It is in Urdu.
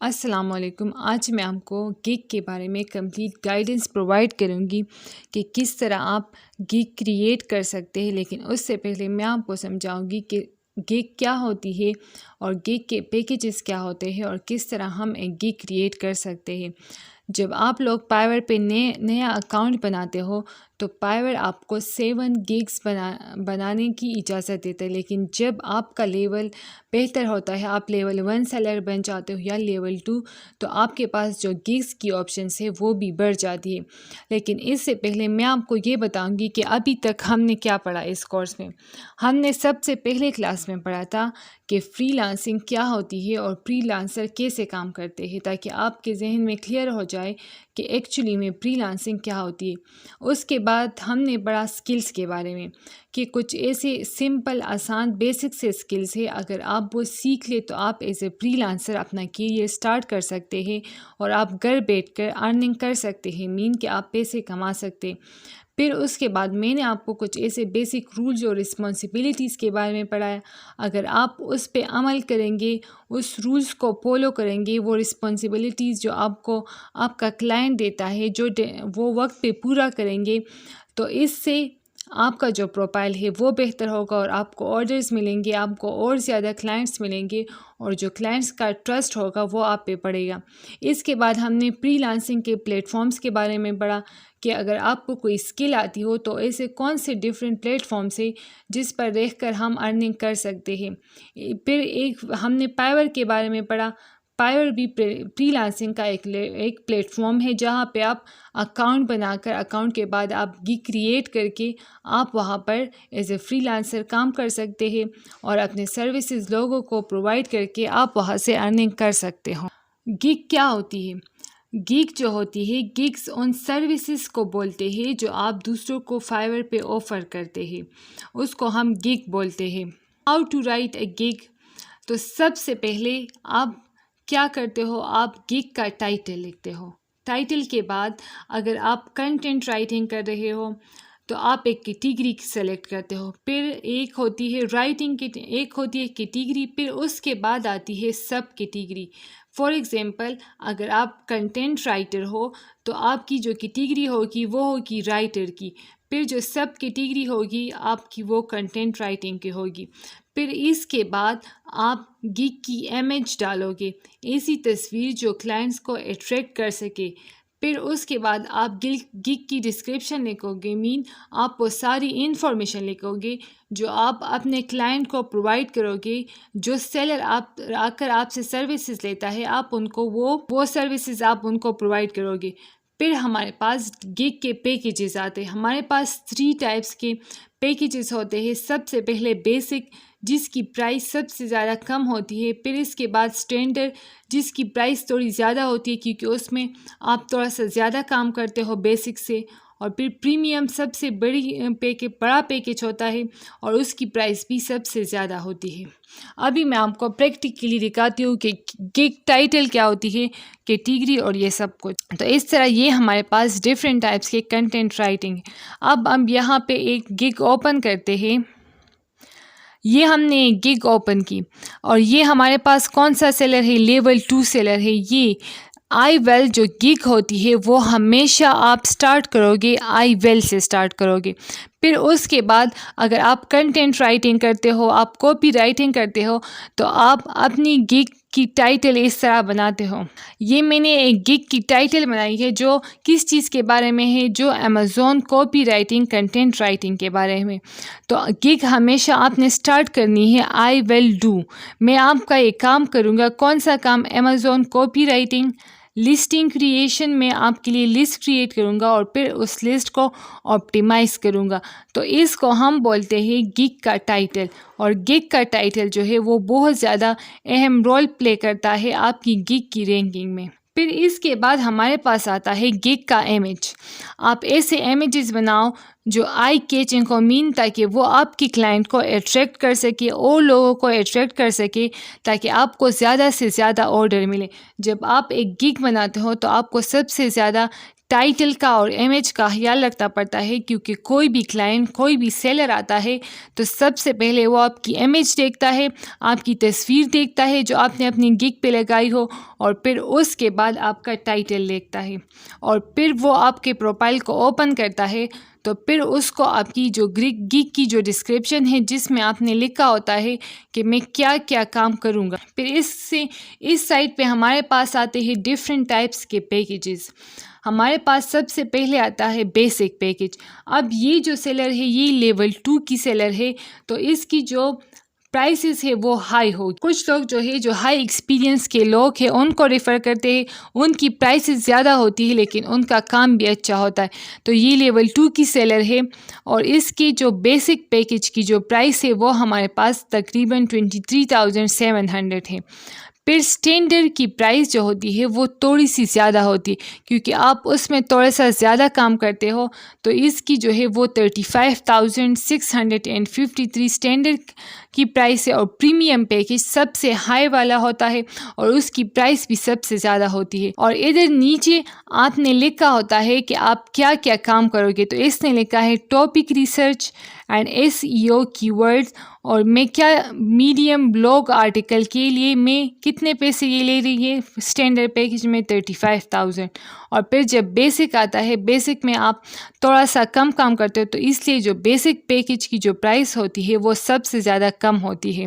السلام علیکم۔ آج میں آپ کو گگ کے بارے میں کمپلیٹ گائیڈنس پرووائڈ کروں گی کہ کس طرح آپ گگ کریٹ کر سکتے ہیں، لیکن اس سے پہلے میں آپ کو سمجھاؤں گی کہ گگ کیا ہوتی ہے اور گگ کے پیکیجز کیا ہوتے ہیں اور کس طرح ہم ایک گگ کریٹ کر سکتے ہیں۔ جب آپ لوگ پائیور پہ نیا اکاؤنٹ بناتے ہو تو پائیور آپ کو 7 گگز بنانے کی اجازت دیتا ہے، لیکن جب آپ کا لیول بہتر ہوتا ہے، آپ لیول 1 سیلر بن جاتے ہو یا لیول 2، تو آپ کے پاس جو گگز کی آپشنس ہے وہ بھی بڑھ جاتی ہے۔ لیکن اس سے پہلے میں آپ کو یہ بتاؤں گی کہ ابھی تک ہم نے کیا پڑھا اس کورس میں۔ ہم نے سب سے پہلے کلاس میں پڑھا تھا کہ فری لانسنگ کیا ہوتی ہے اور فری لانسر کیسے کام کرتے ہیں، تاکہ آپ کے ذہن میں کلیئر ہو جائے کہ ایکچولی میں فری لانسنگ کیا ہوتی ہے۔ اس کے بعد ہم نے پڑھا سکلز کے بارے میں کہ کچھ ایسے سمپل آسان بیسک سے سکلز ہے، اگر آپ وہ سیکھ لیں تو آپ ایز اے فری لانسر اپنا کیریئر سٹارٹ کر سکتے ہیں اور آپ گھر بیٹھ کر ارننگ کر سکتے ہیں، مین کہ آپ پیسے کما سکتے ہیں۔ پھر اس کے بعد میں نے آپ کو کچھ ایسے بیسک رولز اور رسپانسبلٹیز کے بارے میں پڑھایا، اگر آپ اس پہ عمل کریں گے، اس رولز کو فالو کریں گے، وہ رسپانسبلٹیز جو آپ کو آپ کا کلائنٹ دیتا ہے جو وہ وقت پہ پورا کریں گے، تو اس سے آپ کا جو پروفائل ہے وہ بہتر ہوگا اور آپ کو آرڈرز ملیں گے، آپ کو اور زیادہ کلائنٹس ملیں گے اور جو کلائنٹس کا ٹرسٹ ہوگا وہ آپ پہ پڑے گا۔ اس کے بعد ہم نے فری لانسنگ کے پلیٹ فارمز کے بارے میں پڑھا کہ اگر آپ کو کوئی اسکل آتی ہو تو ایسے کون سے ڈفرینٹ پلیٹ فارمز ہیں جس پر دیکھ کر ہم ارننگ کر سکتے ہیں۔ پھر ہم نے پائیور کے بارے میں پڑھا۔ پائیور بھی فری لانسنگ کا ایک پلیٹ فارم ہے جہاں پہ آپ اکاؤنٹ بنا کر اکاؤنٹ کے بعد آپ گگ کریٹ کر کے آپ وہاں پر ایز اے فری لانسر کام کر سکتے ہیں اور اپنے سروسز لوگوں کو پرووائڈ کر کے آپ وہاں سے ارننگ کر سکتے ہو۔ گگ کیا ہوتی ہے؟ گگ جو ہوتی ہے، گگز ان سروسز کو بولتے ہیں جو آپ دوسروں کو فائیور پہ آفر کرتے ہیں، اس کو ہم گگ بولتے ہیں۔ How to write a gag? تو سب سے پہلے آپ کیا کرتے ہو، آپ گگ کا ٹائٹل لکھتے ہو۔ ٹائٹل کے بعد اگر آپ کنٹینٹ رائٹنگ کر رہے ہو تو آپ ایک کیٹیگری سلیکٹ کرتے ہو، پھر ایک ہوتی ہے رائٹنگ کی، ایک ہوتی ہے کیٹیگری، پھر اس کے بعد آتی ہے سب کیٹیگری۔ فار ایگزامپل اگر آپ کنٹینٹ رائٹر ہو تو آپ کی جو کیٹیگری ہوگی وہ ہوگی رائٹر کی، پھر جو سب کیٹیگری ہوگی آپ کی وہ کنٹینٹ رائٹنگ کی ہوگی۔ پھر اس کے بعد آپ گگ کی امیج ڈالو گے، ایسی تصویر جو کلائنٹس کو اٹریکٹ کر سکے۔ پھر اس کے بعد آپ گگ کی ڈسکرپشن لکھو گے، مین آپ وہ ساری انفارمیشن لکھو گے جو آپ اپنے کلائنٹ کو پرووائڈ کرو گے۔ جو سیلر آ کر آپ سے سروسز لیتا ہے، آپ ان کو وہ سروسز آپ ان کو پرووائڈ کرو گے۔ پھر ہمارے پاس گگ کے پیکیجز آتے ہیں۔ ہمارے پاس 3 ٹائپس کے پیکیجز ہوتے ہیں۔ سب سے پہلے بیسک، جس کی پرائس سب سے زیادہ کم ہوتی ہے، پھر اس کے بعد اسٹینڈرڈ جس کی پرائس تھوڑی زیادہ ہوتی ہے کیونکہ اس میں آپ تھوڑا سا زیادہ کام کرتے ہو بیسک سے، اور پھر پریمیم سب سے بڑا پیکیج ہوتا ہے اور اس کی پرائس بھی سب سے زیادہ ہوتی ہے۔ ابھی میں آپ کو پریکٹیکلی دکھاتی ہوں کہ گگ ٹائٹل کیا ہوتی ہے، کیٹیگری اور یہ سب کچھ۔ تو اس طرح یہ ہمارے پاس ڈفرینٹ ٹائپس کے کنٹینٹ رائٹنگ۔ اب ہم یہاں پہ ایک گگ اوپن کرتے ہیں۔ یہ ہم نے ایک گگ اوپن کی اور یہ ہمارے پاس کون سا سیلر ہے، لیول 2 سیلر ہے۔ یہ آئی ویل جو گگ ہوتی ہے وہ ہمیشہ آپ سٹارٹ کرو گے آئی ویل سے سٹارٹ کرو گے۔ پھر اس کے بعد اگر آپ کنٹینٹ رائٹنگ کرتے ہو، آپ کاپی رائٹنگ کرتے ہو، تو آپ اپنی گگ کی ٹائٹل اس طرح بناتے ہو۔ یہ میں نے ایک گگ کی ٹائٹل بنائی ہے جو کس چیز کے بارے میں ہے، جو Amazon copy writing content writing کے بارے میں۔ تو گگ ہمیشہ آپ نے سٹارٹ کرنی ہے آئی ویل ڈو۔ میں آپ کا ایک کام کروں گا، کون سا کام؟ Amazon copywriting, listing creation میں آپ کے لیے لسٹ کریٹ کروں گا اور پھر اس لسٹ کو آپٹیمائز کروں گا۔ تو اس کو ہم بولتے ہیں گگ کا ٹائٹل، اور گگ کا ٹائٹل جو ہے وہ بہت زیادہ اہم رول پلے کرتا ہے آپ کی گگ کی رینکنگ میں۔ پھر اس کے بعد ہمارے پاس آتا ہے گگ کا امیج۔ آپ ایسے امیجز بناؤ جو آئی کیچنگ کو مین، تاکہ وہ آپ کی کلائنٹ کو اٹریکٹ کر سکے اور لوگوں کو اٹریکٹ کر سکے تاکہ آپ کو زیادہ سے زیادہ آرڈر ملے۔ جب آپ ایک گگ بناتے ہو تو آپ کو سب سے زیادہ ٹائٹل کا اور امیج کا خیال رکھنا پڑتا ہے، کیونکہ کوئی بھی کلائنٹ، کوئی بھی سیلر آتا ہے تو سب سے پہلے وہ آپ کی امیج دیکھتا ہے، آپ کی تصویر دیکھتا ہے جو آپ نے اپنی گگ پہ لگائی ہو، اور پھر اس کے بعد آپ کا ٹائٹل دیکھتا ہے، اور پھر وہ آپ کے پروفائل کو اوپن کرتا ہے تو پھر اس کو آپ کی جو گگ کی جو ڈسکرپشن ہے جس میں آپ نے لکھا ہوتا ہے کہ میں کیا کیا کام کروں گا، پھر اس سائٹ پہ ہمارے پاس آتے ہیں ڈفرینٹ ٹائپس کے پیکیجز۔ ہمارے پاس سب سے پہلے آتا ہے بیسک پیکیج۔ اب یہ جو سیلر ہے یہ لیول 2 کی سیلر ہے، تو اس کی جو پرائسز ہے وہ ہائی ہوگی۔ کچھ لوگ جو ہے جو ہائی ایکسپیرینس کے لوگ ہیں ان کو ریفر کرتے ہیں، ان کی پرائسز زیادہ ہوتی ہے لیکن ان کا کام بھی اچھا ہوتا ہے، تو یہ لیول 2 کی سیلر ہے، اور اس کی جو بیسک پیکیج کی جو پرائس ہے وہ ہمارے پاس تقریباً 23,700 ہے۔ پھر اسٹینڈرڈ کی پرائس جو ہوتی ہے وہ تھوڑی سی زیادہ ہوتی ہے، کیونکہ آپ اس میں تھوڑا سا زیادہ کام کرتے ہو، تو اس کی جو ہے وہ 35,653 اسٹینڈرڈ کی پرائس ہے، اور پریمیم پیکیج سب سے ہائی والا ہوتا ہے اور اس کی پرائس بھی سب سے زیادہ ہوتی ہے۔ اور ادھر نیچے آپ نے لکھا ہوتا ہے کہ آپ کیا کیا کام کرو گے، تو اس نے لکھا ہے ٹاپک ریسرچ اینڈ SEO کی ورڈز، اور میں کیا میڈیم بلاگ آرٹیکل کے لیے میں کتنے پیسے یہ لے رہی ہے اسٹینڈرڈ پیکیج میں 35,000۔ اور پھر جب بیسک آتا ہے، بیسک میں آپ تھوڑا سا کم کام کرتے ہو، تو اس لیے جو بیسک پیکیج کی جو پرائس ہوتی ہے وہ سب سے زیادہ کم ہوتی ہے۔